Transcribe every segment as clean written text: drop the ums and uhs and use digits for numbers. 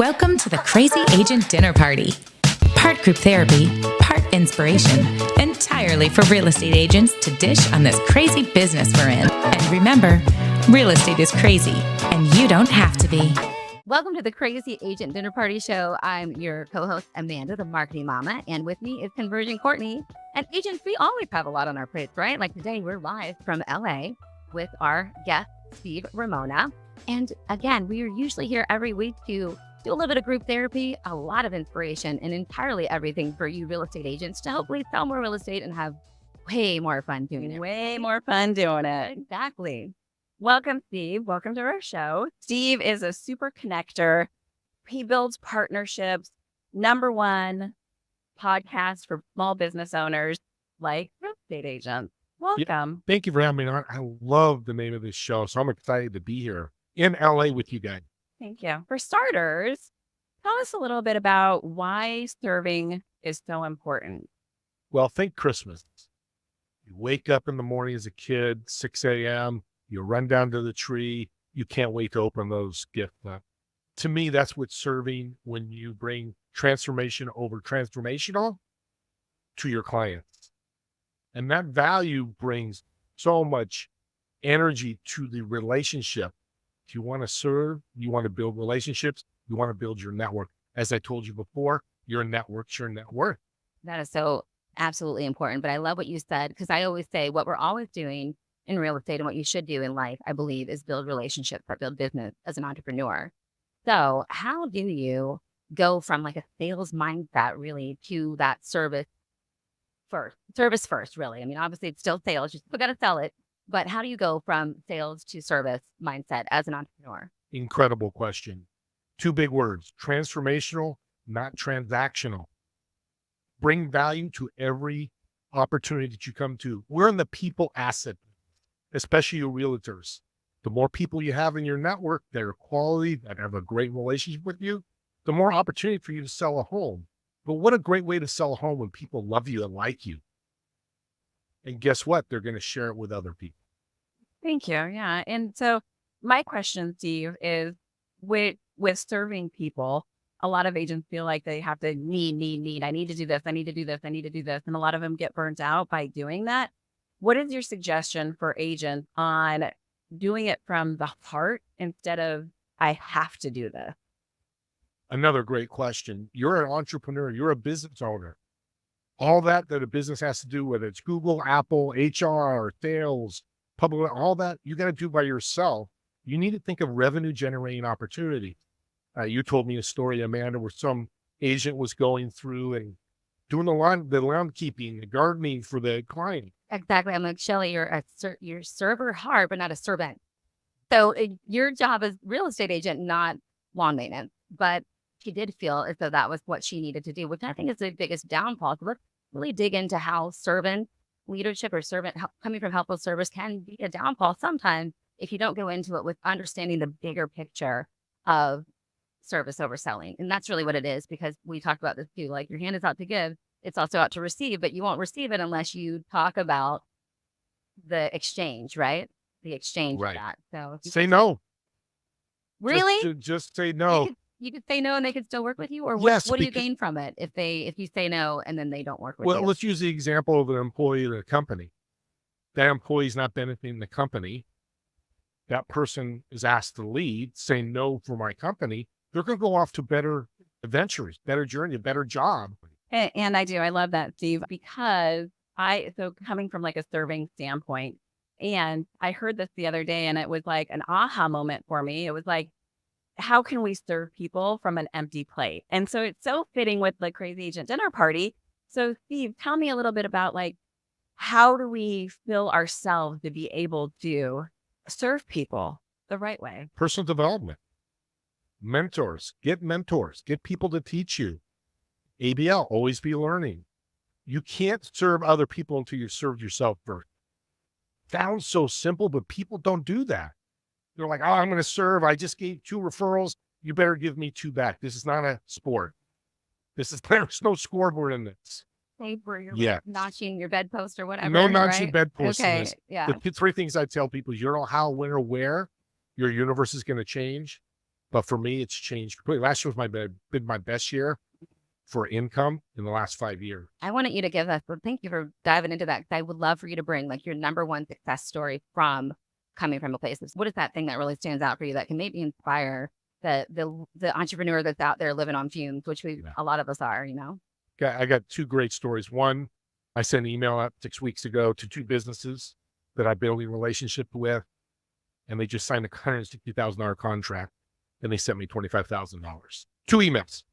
Welcome to the Crazy Agent Dinner Party. Part group therapy, part inspiration, entirely for real estate agents to dish on this crazy business we're in. And remember, real estate is crazy, and you don't have to be. Welcome to the Crazy Agent Dinner Party Show. I'm your co-host, Amanda, the marketing mama, and with me is Konversion Kourtney. And agents, we always have a lot on our plates, right? Like today, we're live from LA with our guest, Steve Ramona. And again, we are usually here every week to do a little bit of group therapy, a lot of inspiration, and entirely everything for you real estate agents to hopefully sell more real estate and have way more fun doing it. Way more fun doing it. Exactly. Welcome, Steve. Welcome to our show. Steve is a super connector. He builds partnerships. #1 podcast for small business owners like real estate agents. Welcome. Thank you for having me on. I love the name of this show, so I'm excited to be here in LA with you guys. Thank you. For starters, tell us a little bit about why serving is so important. Well, think Christmas. You wake up in the morning as a kid, 6 a.m., you run down to the tree. You can't wait to open those gifts up. To me, that's what serving when you bring transformation over transformational to your clients. And that value brings so much energy to the relationship. If you want to serve, you want to build relationships, you want to build your network. As I told you before, your network's your net worth. That is so absolutely important. But I love what you said, because I always say what we're always doing in real estate and what you should do in life, I believe, is build relationships or build business as an entrepreneur. So how do you go from like a sales mindset really to that service first, really? I mean, obviously it's still sales, you still got to sell it. But how do you go from sales to service mindset as an entrepreneur? Incredible question. 2 big words, transformational, not transactional. Bring value to every opportunity that you come to. We're in the people asset, especially your realtors. The more people you have in your network that are quality, that have a great relationship with you, the more opportunity for you to sell a home. But what a great way to sell a home when people love you and like you. And guess what? They're going to share it with other people. Thank you. Yeah. And so my question, Steve, is with serving people, a lot of agents feel like they have to need. I need to do this. I need to do this. I need to do this. And a lot of them get burnt out by doing that. What is your suggestion for agents on doing it from the heart instead of I have to do this? Another great question. You're an entrepreneur. You're a business owner. All that a business has to do, whether it's Google, Apple, HR, sales, public, all that, you got to do by yourself. You need to think of revenue generating opportunities. You told me a story, Amanda, where some agent was going through and doing the landscaping, the gardening for the client. Exactly. I'm like, Shelly, you're server hard, but not a servant. So your job as real estate agent, not lawn maintenance. But she did feel as though that was what she needed to do, which I think is the biggest downfall. So let's really dig into how servant leadership or servant coming from helpful service can be a downfall sometimes if you don't go into it with understanding the bigger picture of service over selling. And that's really what it is, because we talked about this too. Like, your hand is out to give, it's also out to receive, but you won't receive it unless you talk about the exchange, right? The exchange Right. of that. So Say no. Really? Just say no. You could say no and they could still work with you? Or Yes, what do you because- gain from it if you say no and then they don't work with Well, you? let's use the example of an employee of a company. That employee is not benefiting the company. That person is asked to leave, say no for my company. They're going to go off to better adventures, better journey, a better job. And I do. I love that, Steve, because so coming from like a serving standpoint, and I heard this the other day and it was like an aha moment for me. It was like, how can we serve people from an empty plate? And so it's so fitting with the Crazy Agent Dinner Party. So Steve, tell me a little bit about like, how do we fill ourselves to be able to serve people the right way? Personal development, mentors, get people to teach you. ABL, always be learning. You can't serve other people until you serve yourself first. Sounds so simple, but people don't do that. They're like, oh, I'm going to serve. I just gave 2 referrals. You better give me 2 back. This is not a sport. There's no scoreboard in this. Safe where you're Yeah. notching your bedpost or whatever. No notching right? bedposts in Okay. this. Yeah. The 3 things I tell people, you don't know how, when, or where your universe is going to change. But for me, it's changed completely. Last year was been my best year for income in the last 5 years. I wanted you to give us, thank you for diving into that, because I would love for you to bring like your number one success story from coming from a place. What is that thing that really stands out for you that can maybe inspire the entrepreneur that's out there living on fumes, which a lot of us are, you know? I got 2 great stories. One, I sent an email out 6 weeks ago to 2 businesses that I built a relationship with, and they just signed a $160,000 contract, and they sent me $25,000. 2 emails.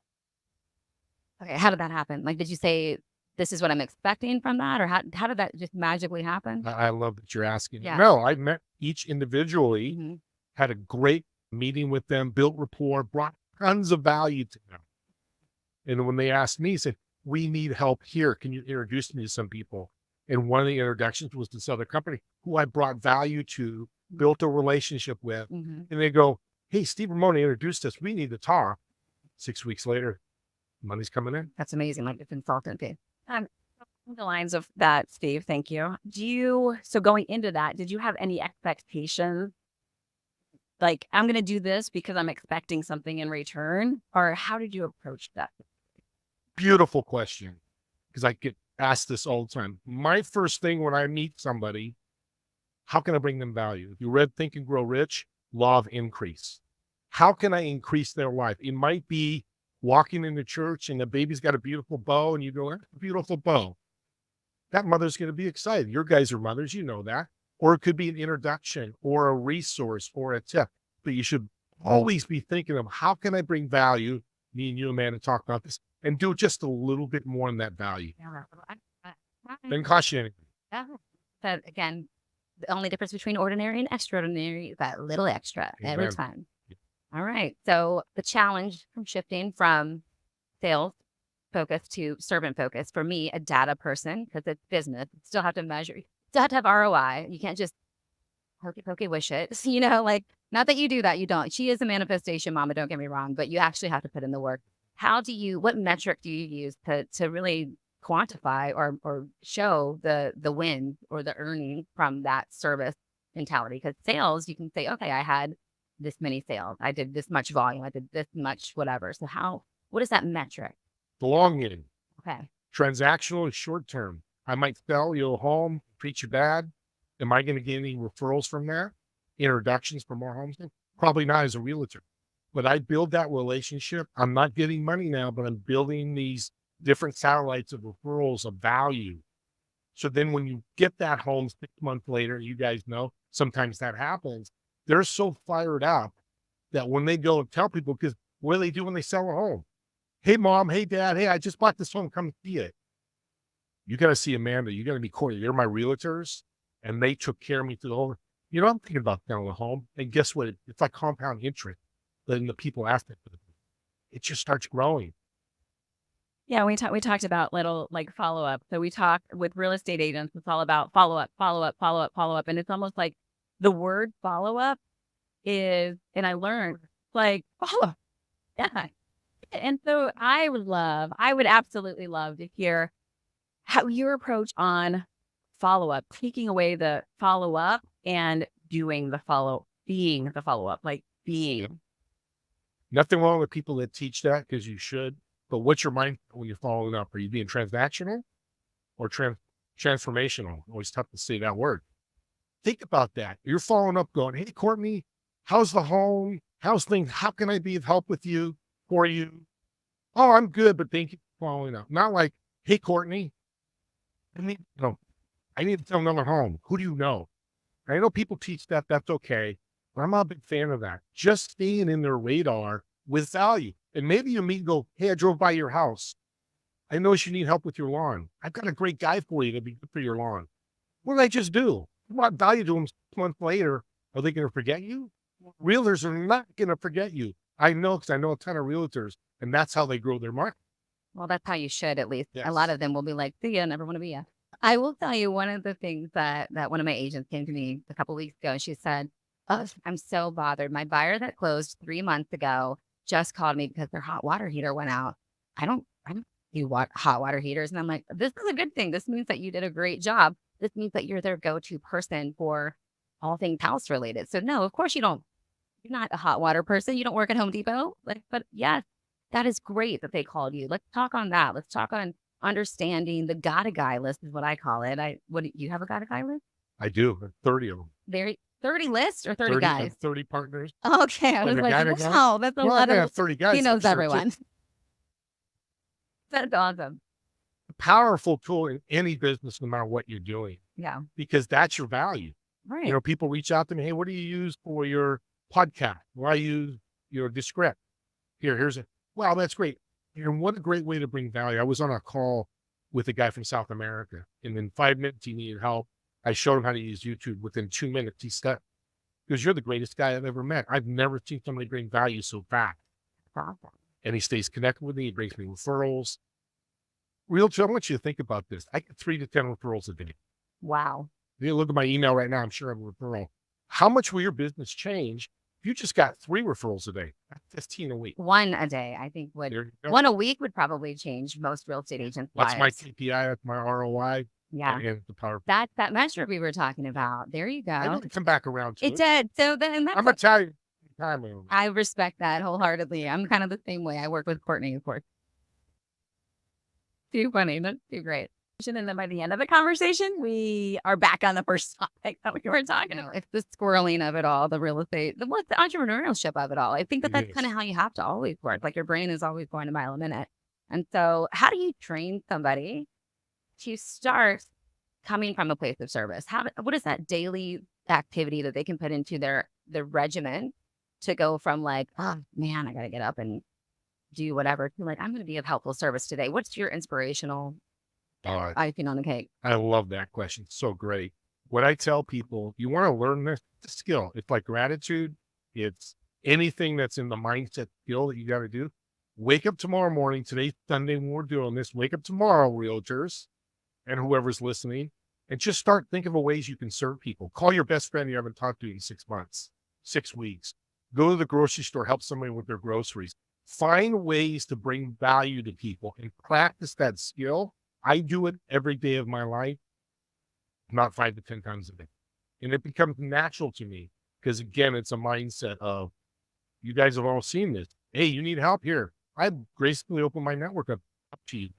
Okay, how did that happen? Like, did you say, this is what I'm expecting from that? Or how did that just magically happen? I love that you're asking. Yeah. No, I met each individually, Mhm. had a great meeting with them, built rapport, brought tons of value to them. And when they asked me, said, we need help here. Can you introduce me to some people? And one of the introductions was this other company who I brought value to, built a relationship with. Mhm. And they go, hey, Steve Ramona introduced us. We need to talk. 6 weeks later, money's coming in. That's amazing. Like, it's consultant fee. Along the lines of that, Steve, thank you. So going into that, did you have any expectations? Like, I'm going to do this because I'm expecting something in return? Or how did you approach that? Beautiful question, because I get asked this all the time. My first thing when I meet somebody, how can I bring them value? If you read Think and Grow Rich, law of increase. How can I increase their life? It might be walking into church and the baby's got a beautiful bow and you go, that's a beautiful bow. That mother's going to be excited. Your guys are mothers, you know that. Or it could be an introduction or a resource or a tip. But you should always be thinking of, how can I bring value? Me and you, Amanda, talk about this and do just a little bit more in that value. Doesn't cost you anything. But again, the only difference between ordinary and extraordinary is that little extra every Amen. time. All right. So the challenge from shifting from sales focus to servant focus, for me, a data person, because it's business, you still have to measure, you still have to have ROI. You can't just hokey pokey wish it. You know, like, not that you do that, you don't. She is a manifestation mama, don't get me wrong, but you actually have to put in the work. What metric do you use to really quantify or show the win or the earning from that service mentality? Because sales, you can say, okay, I had this many sales, I did this much volume, I did this much whatever. So what is that metric? Belonging. Okay. Transactional is short term. I might sell you a home, treat you bad. Am I going to get any referrals from that? Introductions for more homes? Probably not as a realtor. But I build that relationship. I'm not getting money now, but I'm building these different satellites of referrals of value. So then when you get that home 6 months later, you guys know sometimes that happens. They're so fired up that when they go and tell people, because what do they do when they sell a home? Hey, mom, hey, dad, hey, I just bought this home. Come see it. You got to see Amanda. You got to be Courtney. They're my realtors, and they took care of me through the whole. You know, I'm thinking about selling a home, and guess what? It's like compound interest. Letting the people ask it, it just starts growing. Yeah, we talked about little like follow up. So we talk with real estate agents. It's all about follow up, follow up, follow up, follow up, and it's almost like the word follow up is. And I learned like follow up. Yeah. And so I would absolutely love to hear how your approach on follow up, taking away the follow up and being the follow up, like being. Nothing wrong with people that teach that, because you should. But what's your mind when you're following up? Are you being transactional or transformational? Always tough to say that word. Think about that. You're following up going, hey, Courtney, how's the home? How's things? How can I be of help with you, for you? Oh, I'm good, but thank you for following up. Not like, hey, Courtney, I need to sell another home. Who do you know? I know people teach that. That's okay. But I'm not a big fan of that. Just staying in their radar with value. And maybe you meet and go, hey, I drove by your house. I noticed you need help with your lawn. I've got a great guy for you to be good for your lawn. What did I just do? You want value to them 6 months later. Are they going to forget you? Realtors are not going to forget you. I know, because I know a ton of realtors, and that's how they grow their market. Well, that's how you should, at least. Yes. A lot of them will be like, see ya, never want to be ya. I will tell you, one of the things that one of my agents came to me a couple of weeks ago, and she said, oh, I'm so bothered. My buyer that closed 3 months ago just called me because their hot water heater went out. I don't do hot water heaters. And I'm like, this is a good thing. This means that you did a great job. This means that you're their go-to person for all things house related. So no, of course you don't You're not a hot water person. You don't work at Home Depot. Like, but yes, that is great that they called you. Let's talk on that. Let's talk on understanding the got a guy list is what I call it. What do you have a got a guy list? I do. 30 of them. Very 30 lists or 30 guys? 30 partners. Okay. I was Like a guy to like, guy? wow, that's a Well, I lot may of, have 30 guys. he I'm knows sure, too. everyone. That's awesome. A powerful tool in any business, no matter what you're doing, Yeah. because that's your value. Right. You know, people reach out to me, hey, what do you use for your podcast? Well, I use your Descript. Here's it. Wow, that's great. And what a great way to bring value. I was on a call with a guy from South America, and in 5 minutes, he needed help. I showed him how to use YouTube. Within 2 minutes, he said, because you're the greatest guy I've ever met. I've never seen somebody bring value so fast. And he stays connected with me. He brings me referrals. Realtor, I want you to think about this. I get 3 to 10 referrals a day. Wow. You look at my email right now, I'm sure I have a referral. How much will your business change if you just got 3 referrals a day? That's 15 a week. One a day, I think There you go. one a week would probably change most real estate agents' lives. That's my KPI, that's my ROI. Yeah. And the power. That's that measure we were talking about. There you I go. want to come back around to It did. So then that's I'm Italian. Italian. I respect that wholeheartedly. I'm kind of the same way. I work with Kourtney, of course. Too funny. That's too great. And then by the end of the conversation, we are back on the first topic that we were talking about. It's the squirreling of it all, the real estate, the entrepreneurship of it all. I think It that's is. kind of how you have to always work. Like your brain is always going a mile a minute. And so how do you train somebody to start coming from a place of service? What is that daily activity that they can put into their regimen to go from like, oh man, I got to get up and do whatever to like, I'm going to be of helpful service today. What's your inspirational icing on the cake? I love that question. So great. What I tell people, you want to learn this, it's a skill. It's like gratitude. It's anything that's in the mindset skill that you got to do. Wake up tomorrow morning. Today's Sunday when we're doing this. Wake up tomorrow, realtors, and whoever's listening, and just start thinking of ways you can serve people. Call your best friend you haven't talked to in 6 months, 6 weeks. Go to the grocery store, help somebody with their groceries. Find ways to bring value to people and practice that skill. I do it every day of my life, not 5 to 10 times a day. And it becomes natural to me because, again, it's a mindset of, you guys have all seen this. Hey, you need help here. I gracefully open my network up to you.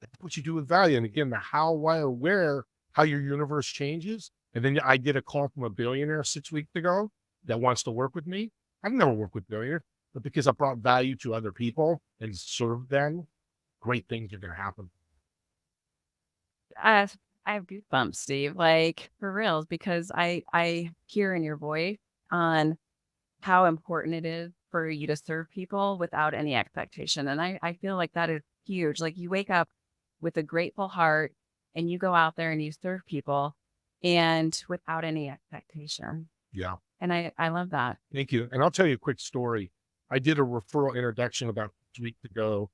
That's what you do with value. And again, the how, why, or where, how your universe changes. And then I get a call from a billionaire 6 weeks ago that wants to work with me. I've never worked with billionaires, but because I brought value to other people and served them, great things are going to happen. I have goosebumps, Steve, like for reals, because I hear in your voice on how important it is for you to serve people without any expectation. And I feel like that is huge. Like you wake up with a grateful heart and you go out there and you serve people and without any expectation. Yeah. And I love that. Thank you. And I'll tell you a quick story. I did a referral introduction about 6 weeks ago,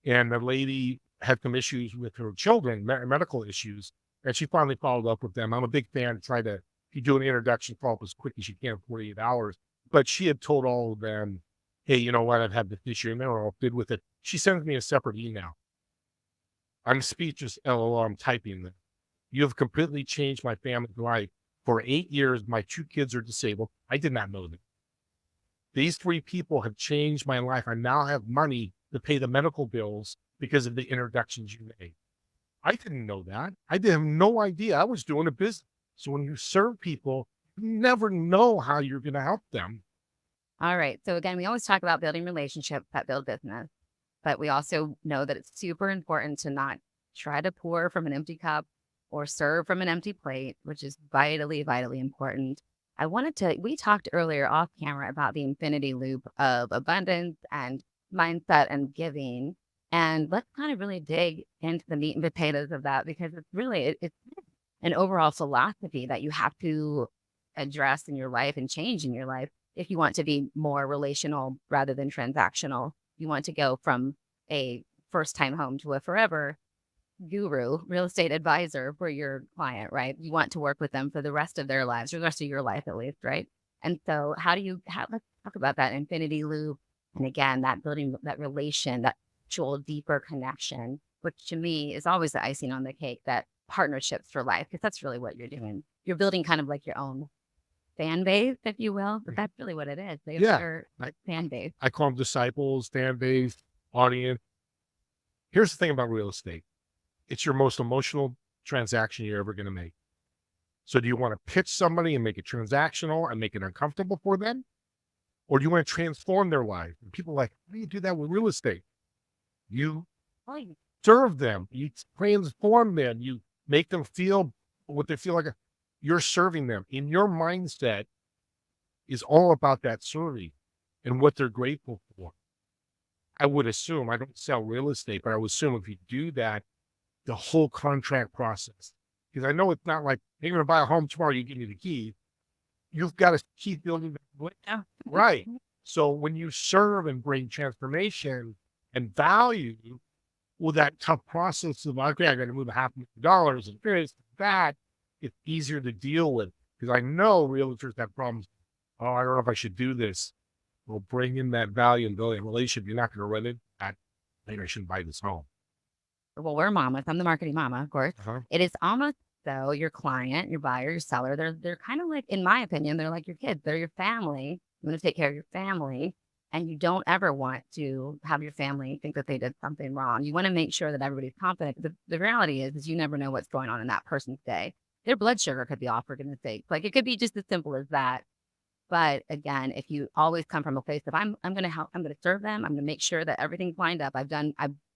and the lady had some issues with her children, medical issues, and she finally followed up with them. I'm a big fan to try to, if you do an introduction, follow up as quick as you can, 48 hours. But she had told all of them, hey, you know what? I've had this issue, and they were all good with it. She sends me a separate email. I'm speechless, LOL, I'm typing this. You have completely changed my family's life. For 8 years, my 2 kids are disabled. I did not know that. These 3 people have changed my life. I now have money to pay the medical bills because of the introductions you made. I didn't know that. I have no idea. I was doing a business. So when you serve people, you never know how you're going to help them. All right. So again, we always talk about building relationships that build business, but we also know that it's super important to not try to pour from an empty cup or serve from an empty plate, which is vitally, vitally important. We talked earlier off camera about the infinity loop of abundance and mindset and giving. And let's kind of really dig into the meat and potatoes of that, because it's really, it's an overall philosophy that you have to address in your life and change in your life if you want to be more relational rather than transactional. You want to go from a first-time home to a forever guru, real estate advisor for your client, right? You want to work with them for the rest of their lives, or the rest of your life at least, right? And so let's talk about that infinity loop. And again, that building that relation, that actual deeper connection, which to me is always the icing on the cake, that partnerships for life, because that's really what you're doing. You're building kind of like your own fan base, if you will, but that's really what it is. They have Yeah. their I, fan base. I call them disciples, fan base, audience. Here's the thing about real estate. It's your most emotional transaction you're ever going to make. So do you want to pitch somebody and make it transactional and make it uncomfortable for them? Or do you want to transform their life? And people are like, how do you do that with real estate? You serve them, you transform them, you make them feel what they feel like. You're serving them. In your mindset is all about that serving and what they're grateful for. I would assume, I don't sell real estate, but I would assume if you do that, the whole contract process, because I know it's not like, hey, you're going to buy a home tomorrow, you give me the key. You've got to keep building that. Yeah. Right. So when you serve and bring transformation and value, well, that tough process of, okay, I got to move $500,000 and this, that, it's easier to deal with. Because I know realtors have problems. Oh, I don't know if I should do this. Well, bring in that value and building a relationship. You're not going to run into that. Maybe I shouldn't buy this home. Well, we're mamas. I'm the marketing mama, of course. Uh-huh. It is almost so your client, your buyer, your seller, they're kind of like, in my opinion, they're like your kids. They're your family. You want to take care of your family. And you don't ever want to have your family think that they did something wrong. You want to make sure that everybody's confident. The reality is you never know what's going on in that person's day. Their blood sugar could be off, for goodness sake. Like, it could be just as simple as that. But again, if you always come from a place of I'm going to help, I'm going to serve them, I'm going to make sure that everything's lined up. I've done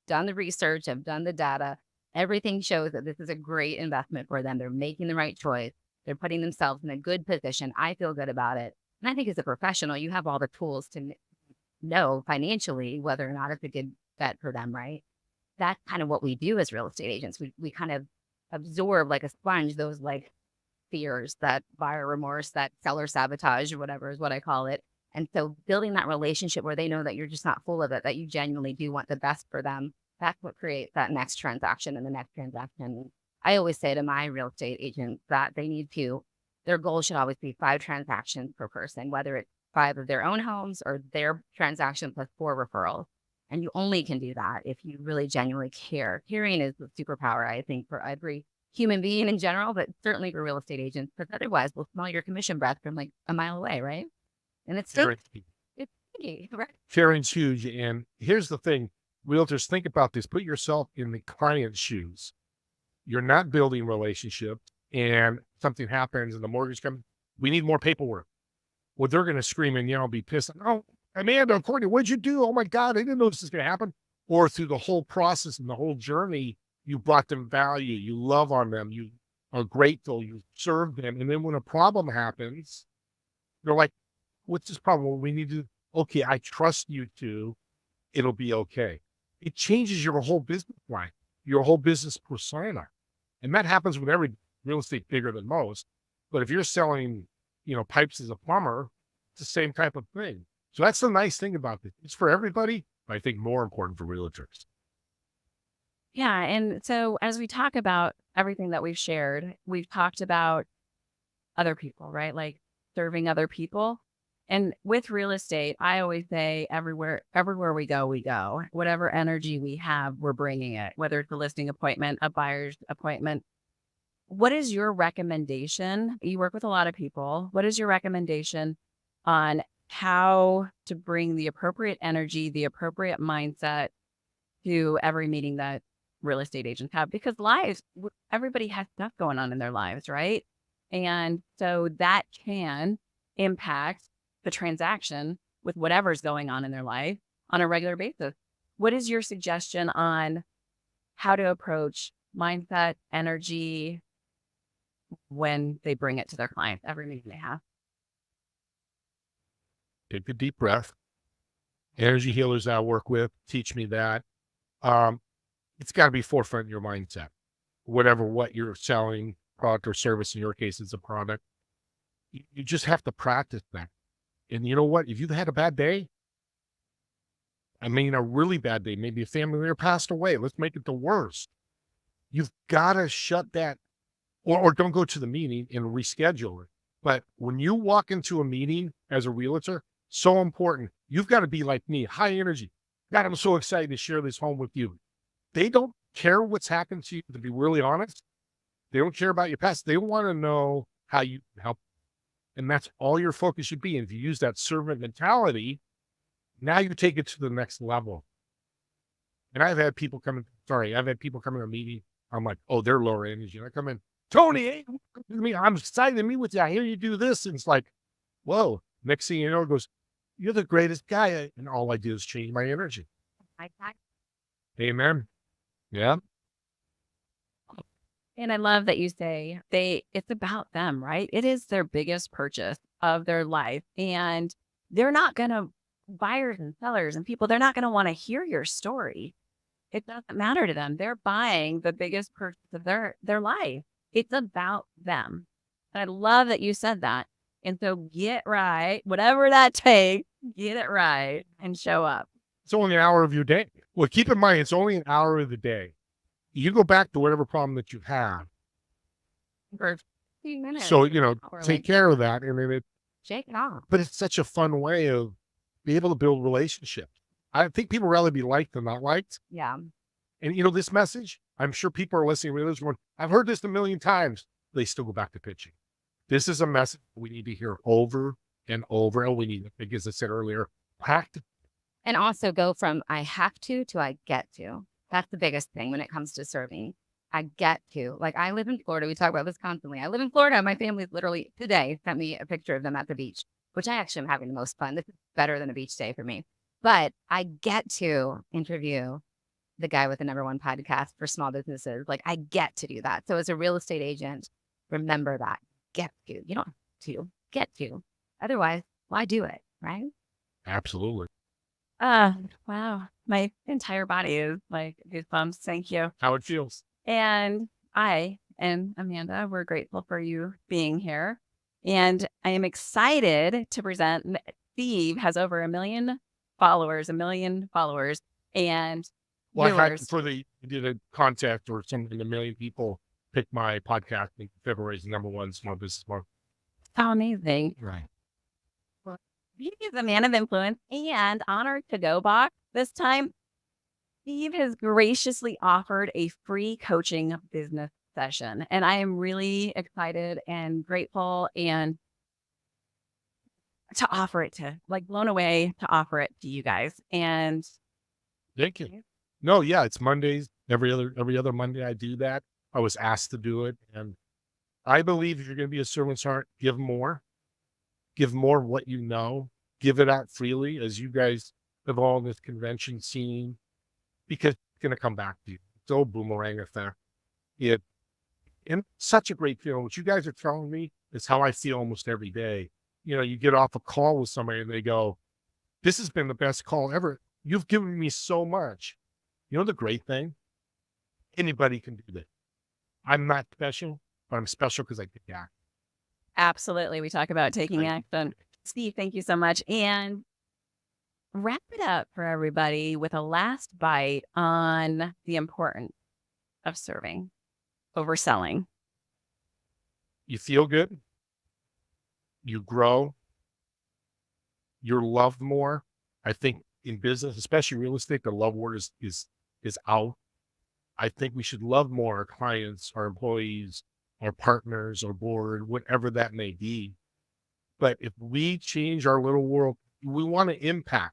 the research, I've done the data. Everything shows that this is a great investment for them. They're making the right choice. They're putting themselves in a good position. I feel good about it. And I think as a professional, you have all the tools to know financially whether or not it's a good bet for them, right? That's kind of what we do as real estate agents. We kind of absorb like a sponge those like fears, that buyer remorse, that seller sabotage, or whatever is what I call it. And so building that relationship where they know that you're just not full of it, that you genuinely do want the best for them, that's what creates that next transaction and the next transaction. I always say to my real estate agents that their goal should always be 5 transactions per person, whether it's 5 of their own homes or their transaction plus 4 referrals. And you only can do that if you really genuinely care. Caring is the superpower, I think, for every human being in general, but certainly for real estate agents, because otherwise we'll smell your commission breath from like a mile away, right? And it's sticky, right? Caring's huge. And here's the thing, realtors, think about this. Put yourself in the client's shoes. You're not building relationships and something happens and the mortgage comes, we need more paperwork. Well, they're going to scream and yell, be pissed. Oh, Amanda, Kourtney, what'd you do? Oh my God, I didn't know this was going to happen. Or through the whole process and the whole journey, you brought them value, you love on them, you are grateful, you serve them. And then when a problem happens, they're like, what's this problem? Well, we need to, okay, I trust you to, it'll be okay. It changes your whole business line, your whole business persona. And that happens with every real estate bigger than most. But if you're selling, pipes as a plumber, it's the same type of thing. So that's the nice thing about this. It's for everybody, but I think more important for realtors. Yeah. And so as we talk about everything that we've shared, we've talked about other people, right? Like serving other people. And with real estate, I always say everywhere we go. Whatever energy we have, we're bringing it, whether it's a listing appointment, a buyer's appointment. What is your recommendation? You work with a lot of people. What is your recommendation on how to bring the appropriate energy, the appropriate mindset to every meeting that real estate agents have? Because everybody has stuff going on in their lives, right? And so that can impact the transaction with whatever's going on in their life on a regular basis. What is your suggestion on how to approach mindset, energy when they bring it to their clients, every meeting they have? Take a deep breath. Energy healers I work with teach me that. It's got to be forefront in your mindset. What you're selling, product or service, in your case, it's a product. You just have to practice that. And you know what? If you've had a bad day, a really bad day, maybe a family member passed away, let's make it the worst. You've got to shut that, or don't go to the meeting and reschedule it. But when you walk into a meeting as a realtor, so important. You've got to be like me, high energy. God, I'm so excited to share this home with you. They don't care what's happened to you, to be really honest. They don't care about your past. They want to know how you help. And that's all your focus should be. And if you use that servant mentality, now you take it to the next level. And I've had people come in to a meeting. I'm like, oh, they're lower energy. And I come in, Tony, hey, I'm excited to meet with you. I hear you do this. And it's like, whoa. Next thing you know, it goes, you're the greatest guy. And all I do is change my energy. Amen. Yeah. And I love that you say it's about them, right? It is their biggest purchase of their life. And they're not going to, buyers and sellers and people, they're not going to want to hear your story. It doesn't matter to them. They're buying the biggest purchase of their life. It's about them. And I love that you said that. And so get right, whatever that takes, get it right and show up. It's only an hour of your day. Well, keep in mind, it's only an hour of the day. You go back to whatever problem that you have. For 15 minutes. So, take care of that. And then shake it off. But it's such a fun way of being able to build relationships. I think people rather be liked than not liked. Yeah. And this message, I'm sure people are listening to this one. I've heard this a million times. They still go back to pitching. This is a message we need to hear over and over. And we need, as I said earlier, practice. And also go from I have to I get to. That's the biggest thing when it comes to serving. I get to. Like, I live in Florida. We talk about this constantly. I live in Florida. My family literally today sent me a picture of them at the beach, which I actually am having the most fun. This is better than a beach day for me. But I get to interview the guy with the #1 podcast for small businesses. Like, I get to do that. So as a real estate agent, remember that. Get to. You don't have to. Get to. Otherwise, why do it, right? Absolutely. Wow. My entire body is like goosebumps. Thank you. How it feels. And I and Amanda, we're grateful for you being here. And I am excited to present. Steve has over 1 million followers, and Well, viewers. you did a contest or something, 1 million people picked my podcast in February's #1 small business month. How amazing. Right. He is a man of influence, and on our to-go box this time, Steve has graciously offered a free coaching business session. And I am really excited and grateful and to offer it to, blown away to offer it to you guys. And Thank you. No, yeah, it's Mondays. Every other Monday I do that. I was asked to do it. And I believe if you're going to be a servant's heart, give more. Give more of what you know. Give it out freely, as you guys have all in this convention scene, because it's going to come back to you. It's all boomerang effect. And such a great feeling. What you guys are telling me is how I feel almost every day. You get off a call with somebody and they go, this has been the best call ever. You've given me so much. The great thing? Anybody can do this. I'm not special, but I'm special because I take action. absolutely, we talk about taking action. Steve, thank you so much. And wrap it up for everybody with a last bite on the importance of serving over selling. You feel good. You grow. You're loved more. I think in business, especially real estate, the love word is out. I think we should love more our clients, our employees, our partners, our board, whatever that may be. But if we change our little world, we want to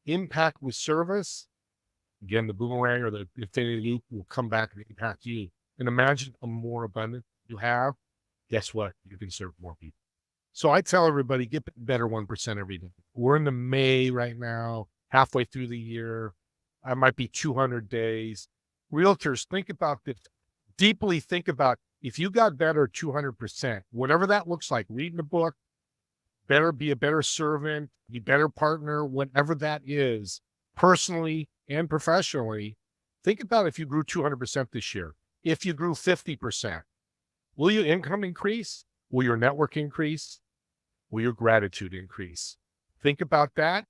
impact with service. Again, the boomerang or the infinity loop will come back and impact you. And imagine a more abundant you have. Guess what? You can serve more people. So I tell everybody, get better 1% every day. We're in the May right now, halfway through the year. I might be 200 days. Realtors, think about this. Deeply think about if you got better 200%, whatever that looks like, reading a book, be a better servant, be a better partner, whatever that is, personally and professionally. Think about if you grew 200% this year. If you grew 50%, will your income increase? Will your network increase? Will your gratitude increase? Think about that.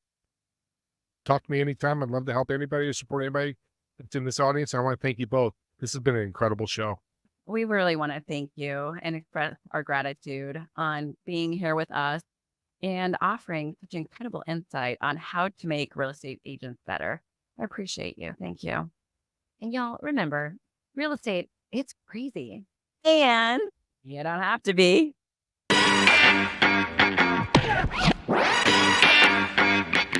Talk to me anytime. I'd love to help anybody or support anybody that's in this audience. I want to thank you both. This has been an incredible show. We really want to thank you and express our gratitude on being here with us and offering such incredible insight on how to make real estate agents better. I appreciate you. Thank you. And y'all, remember, real estate, it's crazy. And you don't have to be.